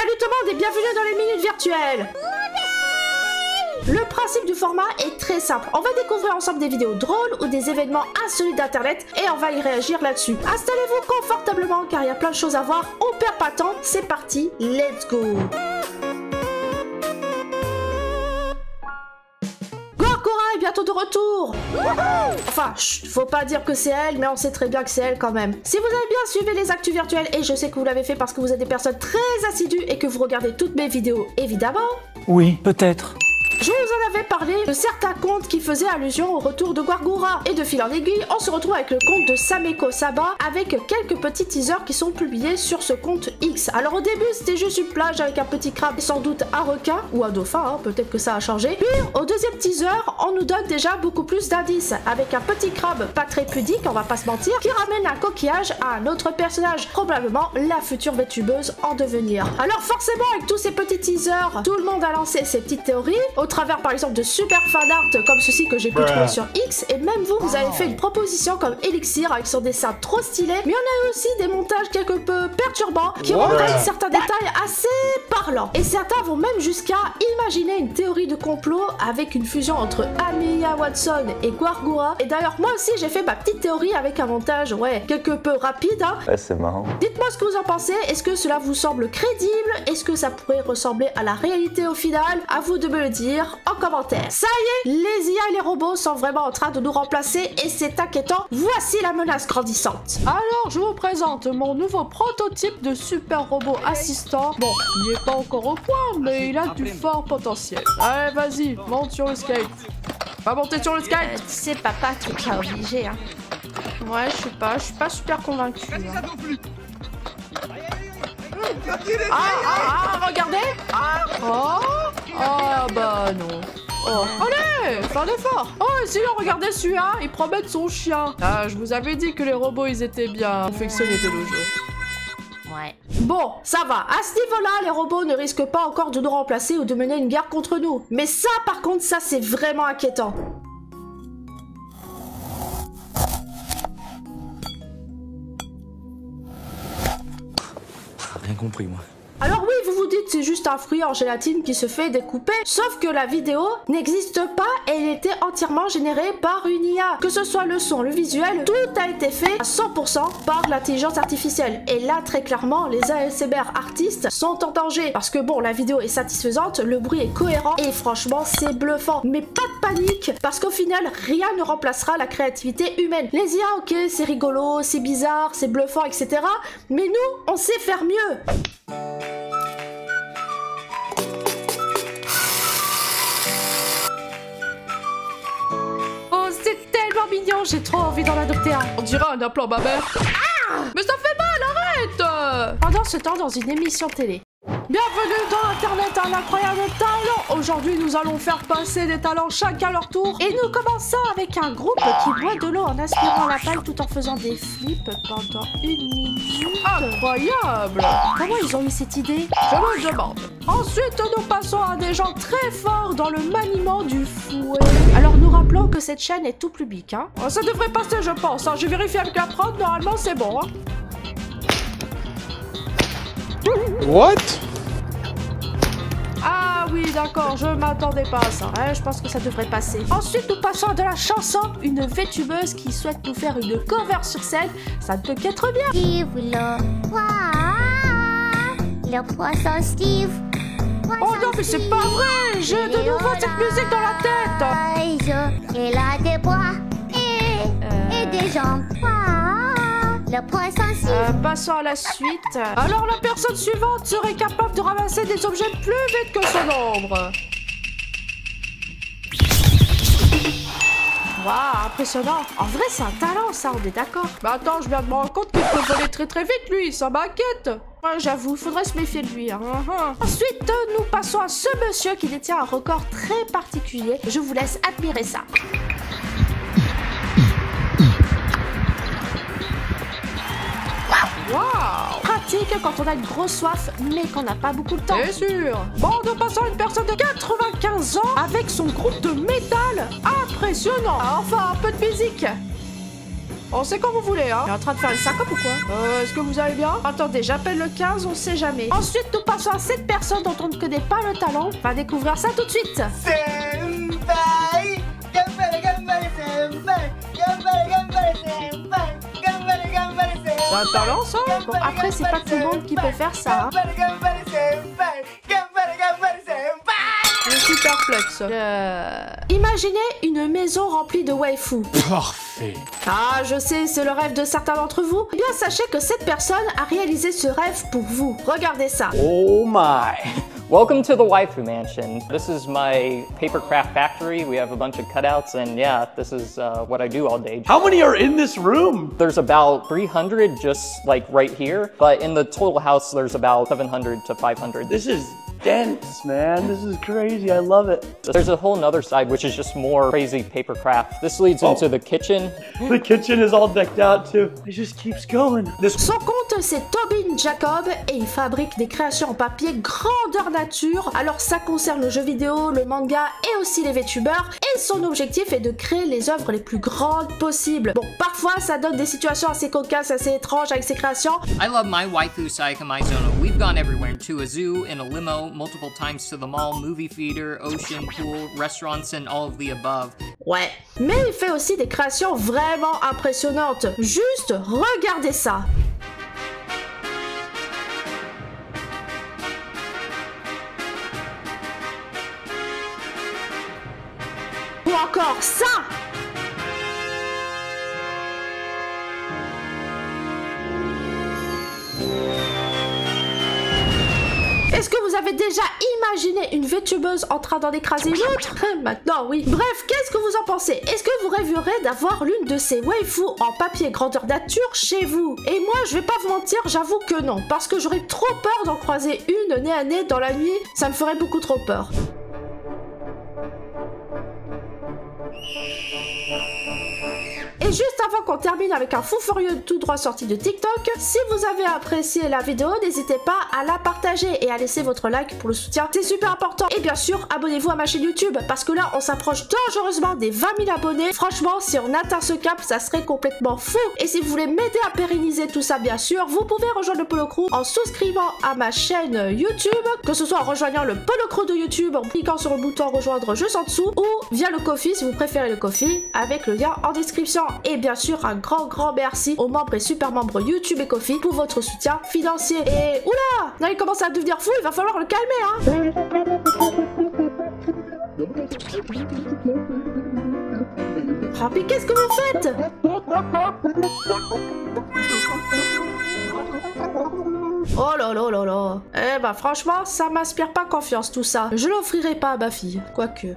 Salut tout le monde et bienvenue dans les minutes virtuelles. Le principe du format est très simple. On va découvrir ensemble des vidéos drôles ou des événements insolites d'internet et on va y réagir là-dessus. Installez-vous confortablement car il y a plein de choses à voir. On perd pas de temps, c'est parti, let's go. Gorgora est bientôt de retour. Enfin, faut pas dire que c'est elle, mais on sait très bien que c'est elle quand même. Si vous avez bien suivi les actus virtuelles, et je sais que vous l'avez fait parce que vous êtes des personnes très assidues et que vous regardez toutes mes vidéos, évidemment. Oui, peut-être. Je vous en avais parlé de certains comptes qui faisaient allusion au retour de Gorgora. Et de fil en aiguille, on se retrouve avec le compte de Sameko Saba avec quelques petits teasers qui sont publiés sur ce compte X. Alors au début, c'était juste une plage avec un petit crabe et sans doute un requin ou un dauphin, hein, peut-être que ça a changé. Puis au deuxième teaser, on nous donne déjà beaucoup plus d'indices avec un petit crabe pas très pudique, on va pas se mentir, qui ramène un coquillage à un autre personnage, probablement la future VTubeuse en devenir. Alors forcément, avec tous ces petits teasers, tout le monde a lancé ses petites théories, au travers par exemple de super fanart comme ceci que j'ai pu trouver sur X, et même vous avez fait une proposition comme Elixir avec son dessin trop stylé, mais on a eu aussi des montages quelque peu perturbants qui reprennent certains détails assez parlants. Et certains vont même jusqu'à imaginer une théorie de complot avec une fusion entre Amelia Watson et Gorgora. Et d'ailleurs moi aussi j'ai fait ma petite théorie avec un montage quelque peu rapide, hein. Ouais, c'est marrant. Dites-moi ce que vous en pensez, est-ce que cela vous semble crédible? Est-ce que ça pourrait ressembler à la réalité au final? À vous de me le dire en commentaire. Ça y est, les IA et les robots sont vraiment en train de nous remplacer et c'est inquiétant. Voici la menace grandissante. Alors, je vous présente mon nouveau prototype de super robot assistant. Bon, il n'est pas encore au point, mais il a du fort potentiel. Allez, vas-y, monte sur le skate. Va monter sur le skate. C'est papa qui t'a obligé, hein. Ouais, je suis pas super convaincue. Hein. Regardez. Bah non. Allez, fais un effort. Oh, et sinon, regardez celui-là, il promène son chien. Ah, je vous avais dit que les robots, ils étaient bien confectionnés de nos jours. Ouais. Bon, ça va. À ce niveau-là, les robots ne risquent pas encore de nous remplacer ou de mener une guerre contre nous. Mais ça, par contre, ça, c'est vraiment inquiétant. Rien compris, moi. Alors oui, vous vous dites c'est juste un fruit en gélatine qui se fait découper, sauf que la vidéo n'existe pas et elle était entièrement générée par une IA. Que ce soit le son, le visuel, tout a été fait à 100% par l'intelligence artificielle. Et là, très clairement, les ASMR artistes sont en danger. Parce que bon, la vidéo est satisfaisante, le bruit est cohérent et franchement, c'est bluffant. Mais pas de panique, parce qu'au final, rien ne remplacera la créativité humaine. Les IA, ok, c'est rigolo, c'est bizarre, c'est bluffant, etc. Mais nous, on sait faire mieux. Mignon, j'ai trop envie d'en adopter un. On dirait un implant ma mère. Mais ça fait mal, arrête. Pendant ce temps, dans une émission télé. Bienvenue dans Internet, un incroyable talent. Aujourd'hui, nous allons faire passer des talents chacun leur tour. Et nous commençons avec un groupe qui boit de l'eau en aspirant la paille tout en faisant des flips pendant 1 minute. Incroyable. Comment ils ont eu cette idée? Je me demande. Ensuite, nous passons à des gens très forts dans le maniement du fouet. Alors, nous rappelons que cette chaîne est tout public, hein. Ça devrait passer, je pense. Hein. J'ai vérifié avec la prod, normalement, c'est bon, hein. What? Ah oui, d'accord, je m'attendais pas à ça. Je pense que ça devrait passer. Ensuite, nous passons à de la chanson. Une VTubeuse qui souhaite nous faire une cover sur scène. Ça ne peut qu'être bien. Steve le poisson Steve. Oh non, mais c'est pas vrai. J'ai de nouveau cette musique dans la tête. Il a des bras et des jambes. Le poisson Steve. Passons à la suite. Alors la personne suivante serait capable de ramasser des objets plus vite que son ombre. Waouh, impressionnant. En vrai, c'est un talent, ça, on est d'accord. Mais attends, je viens de me rendre compte qu'il peut voler très très vite, lui. Ça m'inquiète. Ouais, j'avoue, il faudrait se méfier de lui. Hein. Ensuite, nous passons à ce monsieur qui détient un record très particulier. Je vous laisse admirer ça. Waouh! Pratique quand on a une grosse soif, mais qu'on n'a pas beaucoup de temps. C'est sûr! Bon, nous passons à une personne de 95 ans avec son groupe de métal. Impressionnant! Enfin, un peu de musique. On sait quand vous voulez, hein. Il est en train de faire une syncope ou quoi? Est-ce que vous allez bien? Attendez, j'appelle le 15, on sait jamais. Ensuite, nous passons à cette personne dont on ne connaît pas le talent. On va découvrir ça tout de suite. Senpai! Gambare, gambare, senpai! Gambare, gambare, senpai! Gambare, gambare, senpai! C'est un talent, ça? Bon, après, c'est pas tout le monde qui peut faire ça, hein. Gambare, gambare, senpai! Gambare, gambare, senpai! Le super flex. Imaginez une maison remplie de waifu. Parfait. Ah, je sais, c'est le rêve de certains d'entre vous. Eh bien, sachez que cette personne a réalisé ce rêve pour vous. Regardez ça. Oh my! Welcome to the Waifu Mansion. This is my papercraft factory. We have a bunch of cutouts, and yeah, this is what I do all day. How many are in this room? There's about 300 just like right here, but in the total house, there's about 700 to 500. This is dense, man. This is crazy. I love it. There's a whole nother side, which is just more crazy papercraft. This leads into the kitchen. The kitchen is all decked out too. It just keeps going. Son compte, c'est Tobin Jacob et il fabrique des créations en papier grandeur nature. Alors ça concerne le jeu vidéo, le manga et aussi les VTubers. Et son objectif est de créer les œuvres les plus grandes possibles. Bon, parfois ça donne des situations assez cocasses, assez étranges avec ses créations. I love my waifu Sayaka Maizono. We've gone everywhere, to a zoo, in a limo, multiple times to the mall, movie theater, ocean, pool, restaurants, and all of the above. Ouais, mais il fait aussi des créations vraiment impressionnantes. Juste regardez ça. Ou encore ça. Est-ce que vous avez déjà imaginé une VTubeuse en train d'en écraser une autre? Maintenant, oui. Bref, qu'est-ce que vous en pensez? Est-ce que vous rêverez d'avoir l'une de ces waifus en papier grandeur nature chez vous? Et moi, je vais pas vous mentir, j'avoue que non. Parce que j'aurais trop peur d'en croiser une nez à nez dans la nuit. Ça me ferait beaucoup trop peur. Et juste avant qu'on termine avec un fou furieux tout droit sorti de TikTok, si vous avez apprécié la vidéo, n'hésitez pas à la partager et à laisser votre like pour le soutien, c'est super important. Et bien sûr, abonnez-vous à ma chaîne YouTube, parce que là, on s'approche dangereusement des 20 000 abonnés. Franchement, si on atteint ce cap, ça serait complètement fou. Et si vous voulez m'aider à pérenniser tout ça, bien sûr, vous pouvez rejoindre le Polo Crew en souscrivant à ma chaîne YouTube, que ce soit en rejoignant le Polo Crew de YouTube, en cliquant sur le bouton rejoindre juste en dessous, ou via le Ko-fi si vous préférez le Ko-fi, avec le lien en description. Et bien sûr, un grand merci aux membres et super membres YouTube et Ko-fi pour votre soutien financier. Et oula, là il commence à devenir fou, il va falloir le calmer, hein. Oh, mais qu'est-ce que vous faites? Oh là là là là. Eh bah franchement, ça m'inspire pas confiance tout ça. Je l'offrirai pas à ma fille, quoique.